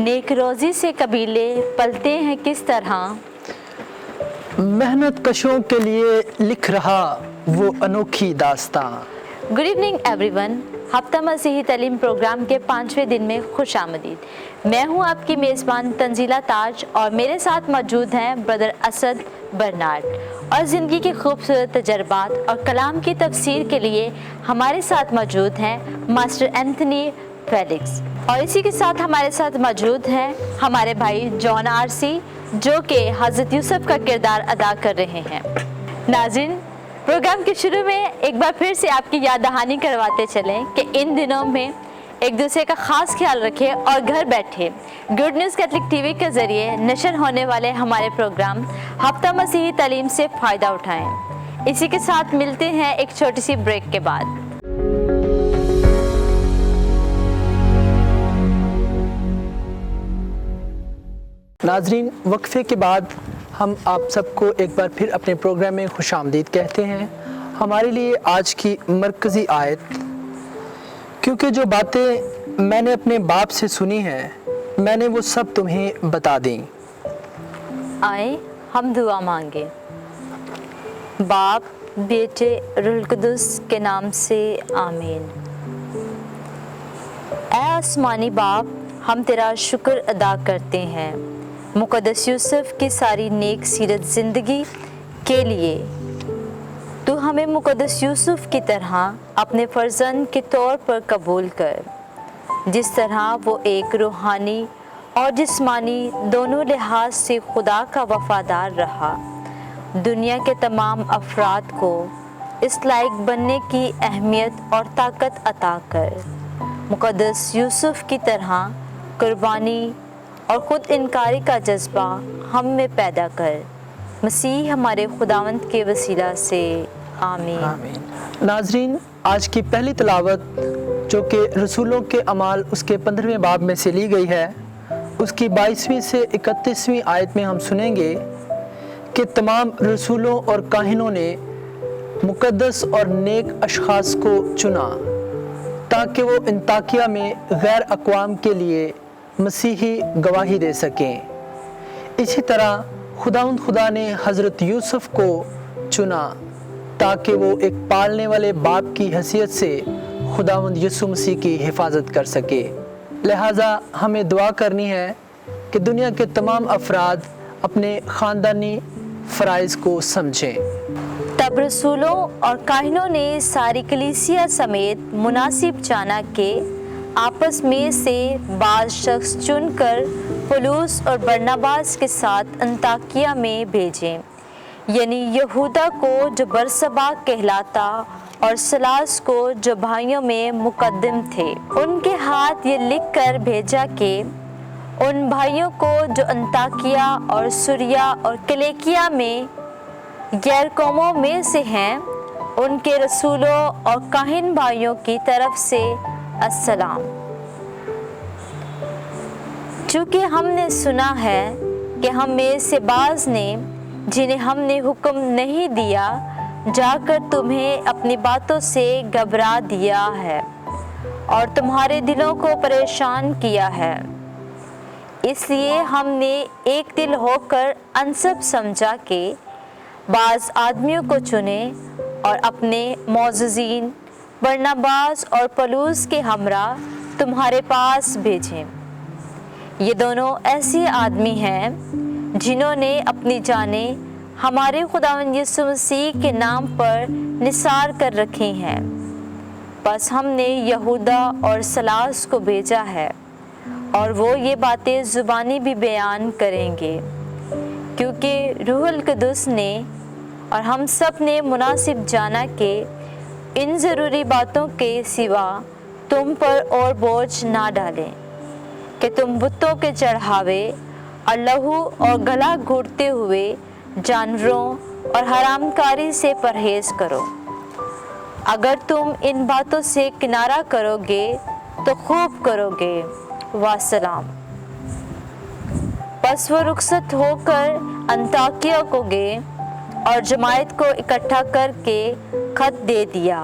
नेक रोज़ी से कबीले पलते हैं किस तरह, मेहनत कशों के लिए लिख रहा वो अनोखी दास्तां। Good evening everyone. हफ्ता मसीही तालीम प्रोग्राम के 5वें दिन में खुश आमदीद। मैं हूं आपकी मेज़बान तंजीला ताज और मेरे साथ मौजूद हैं ब्रदर असद बर्नार्ड। और ज़िंदगी के खूबसूरत तजर्बात और कलाम की तफसीर के लिए हमारे साथ मौजूद हैं मास्टर एंथनी फेलिक्स। और इसी के साथ हमारे साथ मौजूद हैं हमारे भाई जॉन आरसी, जो कि हज़रत यूसुफ का किरदार अदा कर रहे हैं। नाज़रीन, प्रोग्राम के शुरू में एक बार फिर से आपकी याद दहानी करवाते चलें कि इन दिनों में एक दूसरे का ख़ास ख्याल रखें और घर बैठे गुड न्यूज़ कैथलिक टीवी के ज़रिए नशर होने वाले हमारे प्रोग्राम हफ्ता मसीही तालीम से फ़ायदा उठाएं। इसी के साथ मिलते हैं एक छोटी सी ब्रेक के बाद। नाजरीन, वक्फे के बाद हम आप सबको एक बार फिर अपने प्रोग्राम में खुशामदीद कहते हैं। हमारे लिए आज की मरकज़ी आयत, क्योंकि जो बातें मैंने अपने बाप से सुनी हैं मैंने वो सब तुम्हें बता दी। आए हम दुआ मांगे। बाप, बेटे, रूहुल कुद्दुस के नाम से आमीन। ऐ आसमानी बाप, हम तेरा शुक्र अदा करते हैं मुक़द्दस यूसुफ की सारी नेक सीरत ज़िंदगी के लिए। तू हमें मुक़द्दस यूसुफ की तरह अपने फ़र्जंद के तौर पर कबूल कर, जिस तरह वो एक रूहानी और जिस्मानी दोनों लिहाज से खुदा का वफ़ादार रहा। दुनिया के तमाम अफराद को इस लायक बनने की अहमियत और ताकत अता कर। मुक़द्दस यूसुफ की तरह कुर्बानी और ख़ुद इनकारी का जज्बा हम में पैदा कर। मसीह हमारे खुदावंद के वसीला से आमीन। आमीन। नाजरीन, आज की पहली तिलावत जो कि रसूलों के अमाल उसके 15वें बाब में से ली गई है, उसकी 22वीं से 31वीं आयत में हम सुनेंगे कि तमाम रसूलों और काहिनों ने मुक़द्दस और नेक अशख़ास को चुना ताकि वो अंताकिया में गैर अक़वाम के लिए मसीही गवाही दे सकें। इसी तरह खुदा ने हज़रत यूसुफ को चुना ताकि वो एक पालने वाले बाप की हैसियत से खुदावंद यीशु मसीह की हिफाजत कर सके। लिहाजा हमें दुआ करनी है कि दुनिया के तमाम अफराद अपने ख़ानदानी फ़राइज़ को समझें। तब रसूलों और काहिनों ने सारी कलीसिया समेत मुनासिब जाना कि आपस में से बाज़ शख्स चुनकर पौलुस और बरनबास के साथ अंताकिया में भेजें, यानी यहूदा को जो बरसबा कहलाता और सलास को जो भाइयों में मुकद्दम थे। उनके हाथ ये लिख कर भेजा कि उन भाइयों को जो अंताकिया और सुरिया और किलिकिया में गैर कौमों में से हैं, उनके रसूलों और काहिन भाइयों की तरफ से अस्सलाम। चूँकि हमने सुना है कि हम में से बाज़ ने, जिन्हें हमने हुक्म नहीं दिया, जाकर तुम्हें अपनी बातों से घबरा दिया है और तुम्हारे दिलों को परेशान किया है। इसलिए हमने एक दिल होकर अनसब समझा कि बाज़ आदमियों को चुने और अपने मौजूज़ीन बरनबास और पौलुस के हमरा तुम्हारे पास भेजें। ये दोनों ऐसे आदमी हैं जिन्होंने अपनी जानें हमारे खुदावंद यीशु मसीह के नाम पर निसार कर रखी हैं। बस हमने यहूदा और सलास को भेजा है और वो ये बातें ज़ुबानी भी बयान करेंगे, क्योंकि रूहुल कुद्दुस ने और हम सब ने मुनासिब जाना कि इन ज़रूरी बातों के सिवा तुम पर और बोझ ना डालें कि तुम बुतों के चढ़ावे और लहू और गला घोटते हुए जानवरों और हरामकारी से परहेज़ करो। अगर तुम इन बातों से किनारा करोगे तो खूब करोगे। वासलाम। बस वो रुखसत होकर अंताकिया को गए और जमायत को इकट्ठा करके खत दे दिया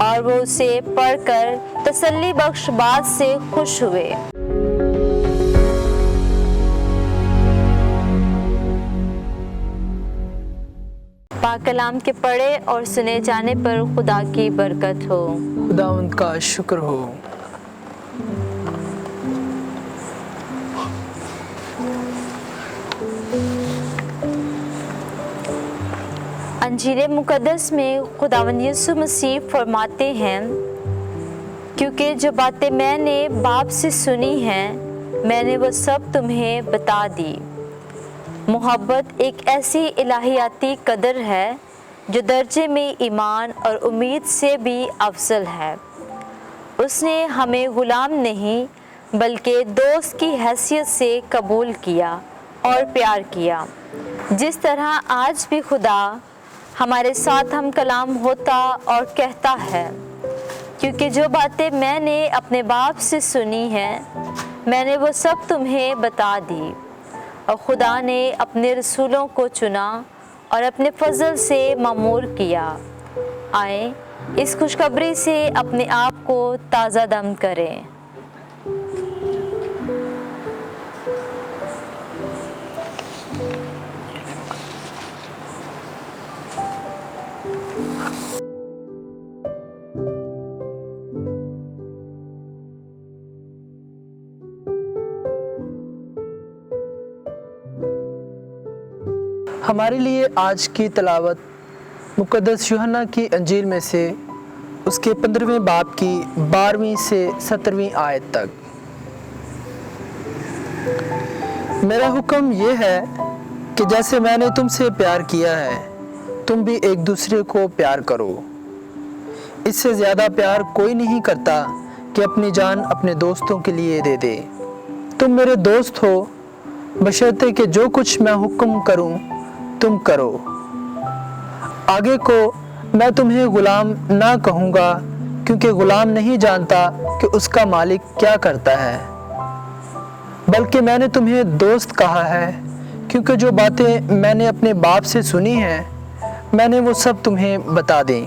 और वो उसे पढ़कर तसल्ली बख्श बात से खुश हुए। पाक कलाम के पढ़े और सुने जाने पर खुदा की बरकत हो। खुदावंद का शुक्र हो। अंजीर मुक़द्दस में खुदावंद यीशु मसीह फरमाते हैं, क्योंकि जो बातें मैंने बाप से सुनी हैं मैंने वो सब तुम्हें बता दी। मोहब्बत एक ऐसी इलाहियाती कदर है जो दर्जे में ईमान और उम्मीद से भी अफजल है। उसने हमें ग़ुलाम नहीं बल्कि दोस्त की हैसियत से कबूल किया और प्यार किया। जिस तरह आज भी खुदा हमारे साथ हम कलाम होता और कहता है, क्योंकि जो बातें मैंने अपने बाप से सुनी हैं मैंने वो सब तुम्हें बता दी। और खुदा ने अपने रसूलों को चुना और अपने फजल से मामूर किया। आए इस खुशखबरी से अपने आप को ताज़ा दम करें। हमारे लिए आज की तलावत मुक़द्दस यूहन्ना की अंजील में से उसके 15वें बाब की 12वीं से 17वीं आयत तक। मेरा हुक्म ये है कि जैसे मैंने तुमसे प्यार किया है तुम भी एक दूसरे को प्यार करो। इससे ज़्यादा प्यार कोई नहीं करता कि अपनी जान अपने दोस्तों के लिए दे दे। तुम मेरे दोस्त हो बशर्ते कि जो कुछ मैं हुक्म करूं तुम करो। आगे को मैं तुम्हें गुलाम ना कहूँगा, क्योंकि गुलाम नहीं जानता कि उसका मालिक क्या करता है, बल्कि मैंने तुम्हें दोस्त कहा है, क्योंकि जो बातें मैंने अपने बाप से सुनी हैं मैंने वो सब तुम्हें बता दी।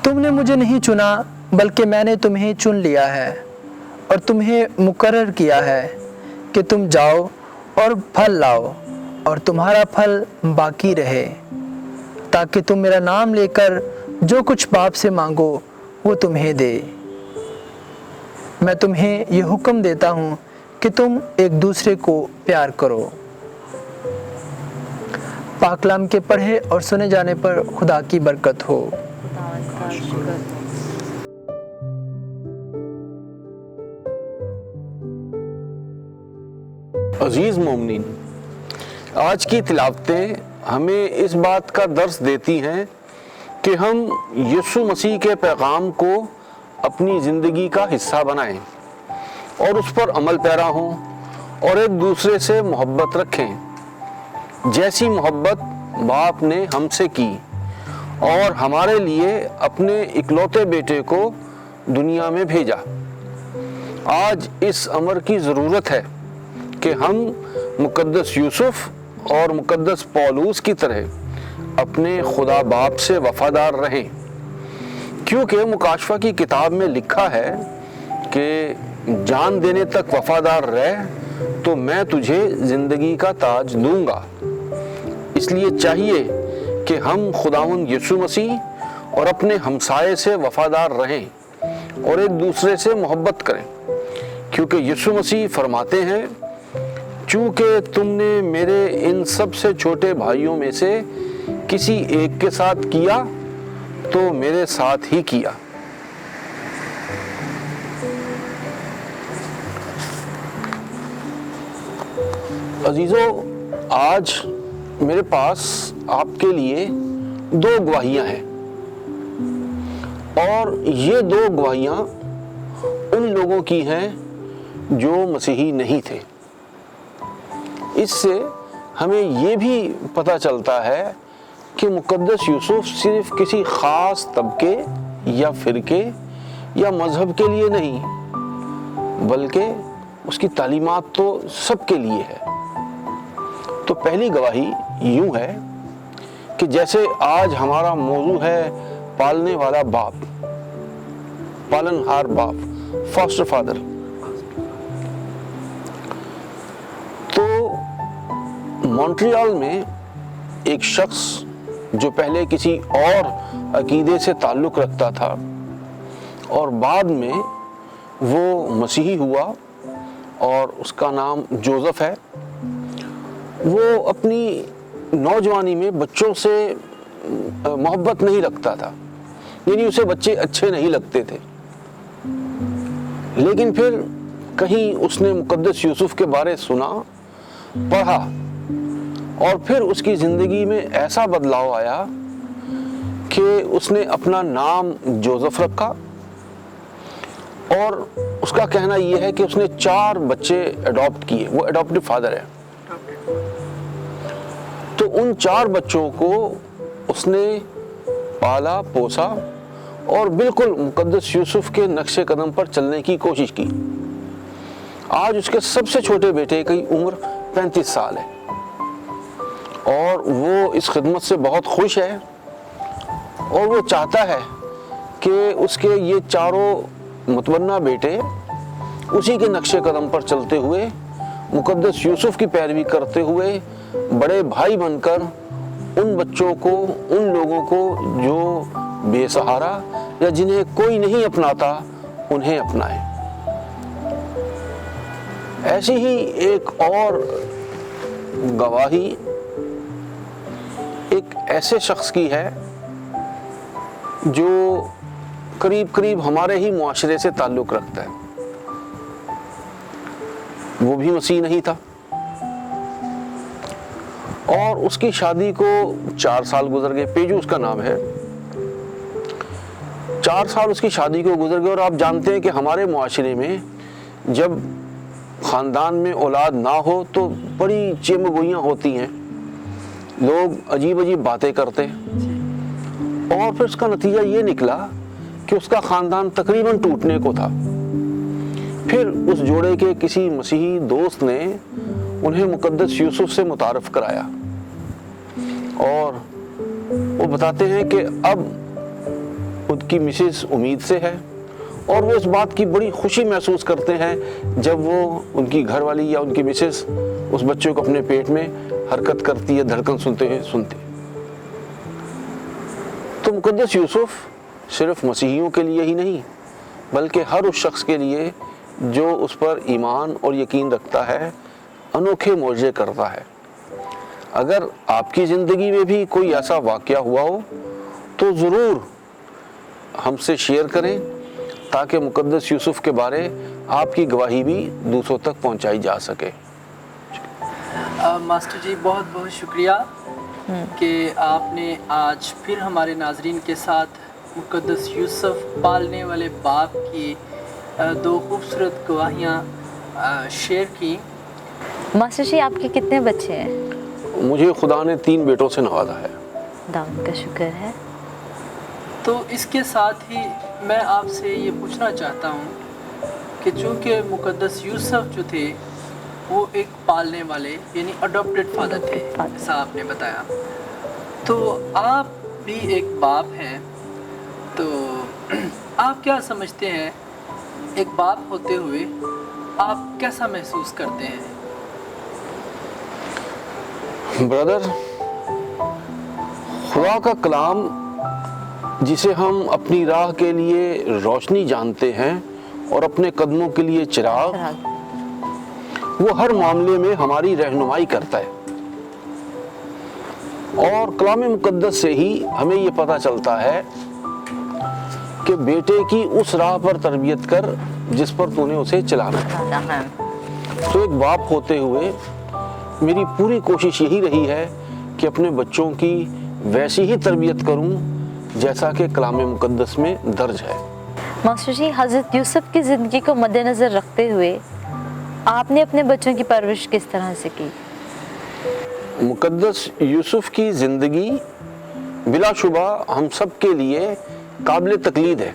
तुमने मुझे नहीं चुना बल्कि मैंने तुम्हें चुन लिया है और तुम्हें मुकर्रर किया है कि तुम जाओ और फल लाओ और तुम्हारा फल बाकी रहे, ताकि तुम मेरा नाम लेकर जो कुछ बाप से मांगो वो तुम्हें दे। मैं तुम्हें ये हुक्म देता हूँ कि तुम एक दूसरे को प्यार करो। पाक कलाम के पढ़े और सुने जाने पर खुदा की बरकत हो। अजीज मोमिनीन, आज की तिलावतें हमें इस बात का दर्स देती हैं कि हम यीशु मसीह के पैगाम को अपनी ज़िंदगी का हिस्सा बनाएं और उस पर अमल पैरा हों और एक दूसरे से मोहब्बत रखें, जैसी मोहब्बत बाप ने हमसे की और हमारे लिए अपने इकलौते बेटे को दुनिया में भेजा। आज इस अमर की ज़रूरत है कि हम मुक़द्दस यूसुफ और मुक़द्दस पौलुस की तरह अपने खुदा बाप से वफ़ादार रहें, क्योंकि मुकाशफा की किताब में लिखा है कि जान देने तक वफ़ादार रह तो मैं तुझे ज़िंदगी का ताज दूंगा। इसलिए चाहिए कि हम खुदावंद यीशु मसीह और अपने हमसाये से वफ़ादार रहें और एक दूसरे से मोहब्बत करें, क्योंकि यीशु मसीह फरमाते हैं, चूँकि तुमने मेरे इन सबसे छोटे भाइयों में से किसी एक के साथ किया तो मेरे साथ ही किया। अजीजों, आज मेरे पास आपके लिए 2 गवाहियां हैं और ये 2 गवाहियां उन लोगों की हैं जो मसीही नहीं थे। इससे हमें ये भी पता चलता है कि मुक़द्दस यूसुफ सिर्फ किसी ख़ास तबके या फ़िरके या मज़हब के लिए नहीं, बल्कि उसकी तालीमात तो सबके लिए है। तो पहली गवाही यूँ है कि जैसे आज हमारा मौजू है पालने वाला बाप, पालनहार बाप, फॉस्टर फादर, तो मॉन्ट्रियल में ایک شخص جو پہلے کسی اور عقیدے سے تعلق رکھتا تھا اور بعد میں وہ مسیحی ہوا اور اس کا نام جوزف ہے، وہ اپنی نوجوانی میں بچوں سے محبت نہیں رکھتا تھا، یعنی اسے بچے اچھے نہیں لگتے تھے۔ لیکن پھر کہیں اس نے مقدس یوسف کے بارے سنا، پڑھا، اور پھر اس کی زندگی میں ایسا بدلاؤ آیا کہ اس نے اپنا نام جوزف رکھا، اور اس کا کہنا یہ ہے کہ اس نے 4 بچے اڈاپٹ کیے، وہ اڈاپٹیو فادر ہے۔ تو ان 4 بچوں کو اس نے پالا پوسا اور بالکل مقدس یوسف کے نقش قدم پر چلنے کی کوشش کی۔ آج اس کے سب سے چھوٹے بیٹے کی عمر 35 سال ہے اور وہ اس خدمت سے بہت خوش ہے، اور وہ چاہتا ہے کہ اس کے یہ 4 متبنہ بیٹے اسی کے نقش قدم پر چلتے ہوئے، مقدس یوسف کی پیروی کرتے ہوئے، بڑے بھائی بن کر ان بچوں کو، ان لوگوں کو جو بے سہارا یا جنہیں کوئی نہیں اپناتا، انہیں اپنائے۔ ایسی ہی ایک اور گواہی ایک ایسے شخص کی ہے جو قریب ہمارے ہی معاشرے سے تعلق رکھتا ہے۔ وہ بھی مسیح نہیں تھا اور اس کی شادی کو 4 سال گزر گئے، پیجو اس کا نام ہے۔ 4 سال اس کی شادی کو گزر گئے، اور آپ جانتے ہیں کہ ہمارے معاشرے میں جب خاندان میں اولاد نہ ہو تو بڑی چیمگوئیاں ہوتی ہیں، لوگ عجیب باتیں کرتے ہیں، اور پھر اس کا نتیجہ یہ نکلا کہ اس کا خاندان تقریباً ٹوٹنے کو تھا۔ پھر اس جوڑے کے کسی مسیحی دوست نے انہیں مقدس یوسف سے متعارف کرایا، اور وہ بتاتے ہیں کہ اب ان کی مسز امید سے ہے، اور وہ اس بات کی بڑی خوشی محسوس کرتے ہیں جب وہ ان کی گھر والی یا ان کی مسز اس بچے کو اپنے پیٹ میں حرکت کرتی ہے، دھڑکن سنتے۔ تو مقدس یوسف صرف مسیحیوں کے لیے ہی نہیں بلکہ ہر اس شخص کے لیے جو اس پر ایمان اور یقین رکھتا ہے، انوکھے معجزے کرتا ہے۔ اگر آپ کی زندگی میں بھی کوئی ایسا واقعہ ہوا ہو تو ضرور ہم سے شیئر کریں تاکہ مقدس یوسف کے بارے آپ کی گواہی بھی دوسروں تک پہنچائی جا سکے۔ ماسٹر جی بہت بہت شکریہ کہ آپ نے آج پھر ہمارے ناظرین کے ساتھ مقدس یوسف پالنے والے باپ کی 2 خوبصورت گواہیاں شیئر کی۔ ماسٹر جی آپ کے کتنے بچے ہیں؟ مجھے خدا نے 3 بیٹوں سے نوازا ہے۔ داؤد کا شکر ہے۔ تو اس کے ساتھ ہی میں آپ سے یہ پوچھنا چاہتا ہوں کہ چونکہ مقدس یوسف جو تھے وہ ایک پالنے والے یعنی اڈاپٹڈ فادر تھے، ایسا آپ نے بتایا، تو آپ بھی ایک باپ ہیں، تو آپ کیا سمجھتے ہیں ایک باپ ہوتے ہوئے آپ کیسا محسوس کرتے ہیں؟ برادر، خدا کا کلام جسے ہم اپنی راہ کے لیے روشنی جانتے ہیں اور اپنے قدموں کے لیے چراغ، وہ ہر معاملے میں ہماری رہنمائی کرتا ہے، اور کلام مقدس سے ہی ہمیں یہ پتہ چلتا ہے کہ بیٹے کی اس راہ پر تربیت کر جس پر تو نے اسے چلانا ہے۔ تو ایک باپ ہوتے ہوئے میری پوری کوشش یہی رہی ہے کہ اپنے بچوں کی ویسی ہی تربیت کروں جیسا کہ کلام مقدس میں درج ہے۔ ماسٹر جی حضرت یوسف کی زندگی کو مد نظر رکھتے ہوئے آپ نے اپنے بچوں کی پرورش کس طرح سے کی؟ مقدس یوسف کی زندگی بلا شبہ ہم سب کے لیے قابل تقلید ہے۔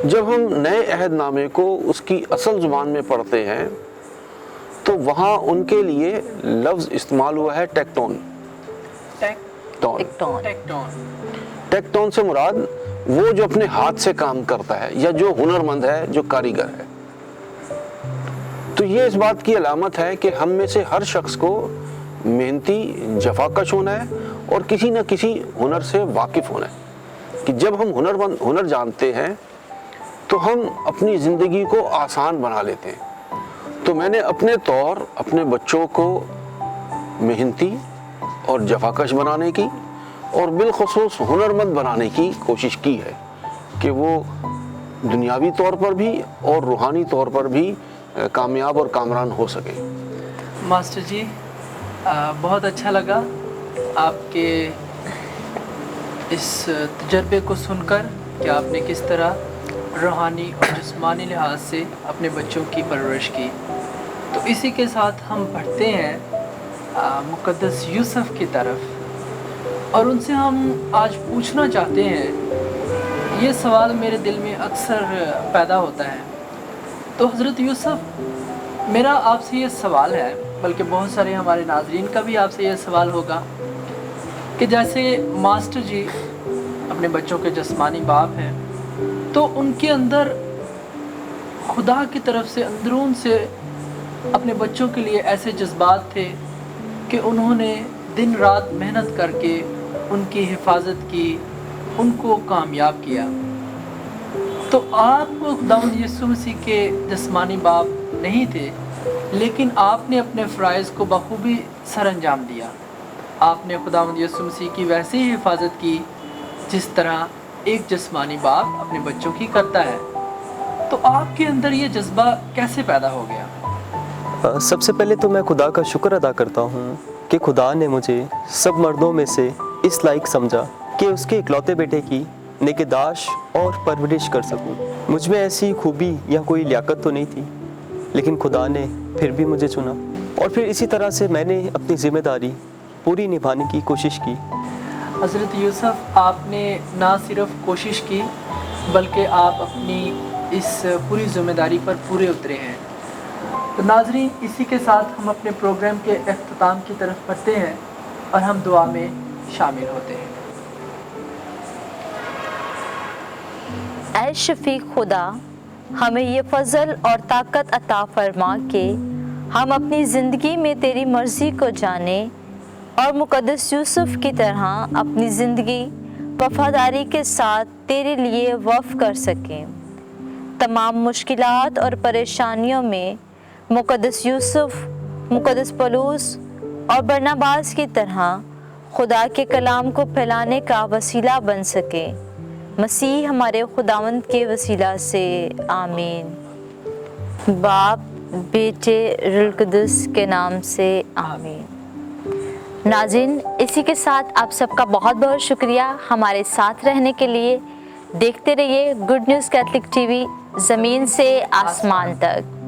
جب ہم نئے عہد نامے کو اس کی اصل زبان میں پڑھتے ہیں تو وہاں ان کے لیے لفظ استعمال ہوا ہے ٹیکٹون۔ ٹیکٹون سے مراد وہ جو اپنے ہاتھ سے کام کرتا ہے یا جو ہنرمند ہے، جو کاریگر ہے۔ تو یہ اس بات کی علامت ہے کہ ہم میں سے ہر شخص کو मेहनती जफाकश होना है और किसी न किसी हुनर से वाकिफ़ होना है कि जब हम हुनर जानते हैं तो हम अपनी ज़िंदगी को आसान बना लेते हैं। तो मैंने अपने तौर अपने बच्चों को मेहनती और जफाकश बनाने की और बिलखुसूस हुनरमंद बनाने की कोशिश की है कि वो दुनियावी तौर पर भी और रूहानी तौर पर भी कामयाब और कामरान हो सके। मास्टर जी, बहुत अच्छा लगा आपके इस तजर्बे को सुनकर कि आपने किस तरह रूहानी और जिस्मानी लिहाज से अपने बच्चों की परवरिश की। तो इसी के साथ हम बढ़ते हैं मुक़द्दस यूसुफ की तरफ और उनसे हम आज पूछना चाहते हैं, ये सवाल मेरे दिल में अक्सर पैदा होता है। तो हज़रत यूसुफ, मेरा आपसे ये सवाल है, बल्कि बहुत सारे हमारे नाज़रीन का भी आपसे ये सवाल होगा कि जैसे मास्टर जी अपने बच्चों के जिस्मानी बाप हैं, तो उनके अंदर खुदा की तरफ से अंदरून से अपने बच्चों के लिए ऐसे जज्बात थे कि उन्होंने दिन रात मेहनत करके उनकी हिफाजत की, उनको कामयाब किया। तो आप खुदावंद यीशु मसीह के जिस्मानी बाप नहीं थे, लेकिन आपने अपने फ़राइज़ को बखूबी सरअंजाम दिया। आपने खुदावंद यीशु मसीह की वैसी ही हिफाजत की जिस तरह एक जिस्मानी बाप अपने बच्चों की करता है। तो आपके अंदर ये जज्बा कैसे पैदा हो गया? सबसे पहले तो मैं खुदा का शुक्र अदा करता हूँ कि खुदा ने मुझे सब मर्दों में से इस लायक समझा कि उसके इकलौते बेटे की निगहदाश्त और परवरिश कर सकूं। मुझ में ऐसी खूबी या कोई लियाकत तो नहीं थी, लेकिन खुदा ने फिर भी मुझे चुना और फिर इसी तरह से मैंने अपनी ज़िम्मेदारी पूरी निभाने की कोशिश की। हज़रत यूसुफ, आपने ना सिर्फ कोशिश की बल्कि आप अपनी इस पूरी ज़िम्मेदारी पर पूरे उतरे हैं। तो नाज़रीन, इसी के साथ हम अपने प्रोग्राम के अख्ताम की तरफ बढ़ते हैं और हम दुआ में शामिल होते हैं। ऐ शफीक खुदा, हमें ये फ़ज़ल और ताकत अता फरमा के हम अपनी ज़िंदगी में तेरी मर्ज़ी को जाने और मुक़द्दस यूसुफ की तरह अपनी ज़िंदगी वफ़ादारी के साथ तेरे लिए वफ़ कर सकें। तमाम मुश्किलात और परेशानियों में मुक़द्दस यूसुफ, मुक़द्दस पौलुस और बरनबास की तरह खुदा के कलाम को फैलाने का वसीला बन सके। मसीह हमारे खुदावंद के वसीला से आमीन। बाप, बेटे, रूहुल कुद्दुस के नाम से आमीन। नाज़रीन, इसी के साथ आप सबका बहुत बहुत शुक्रिया हमारे साथ रहने के लिए। देखते रहिए गुड न्यूज़ कैथलिक टीवी, ज़मीन से आसमान तक।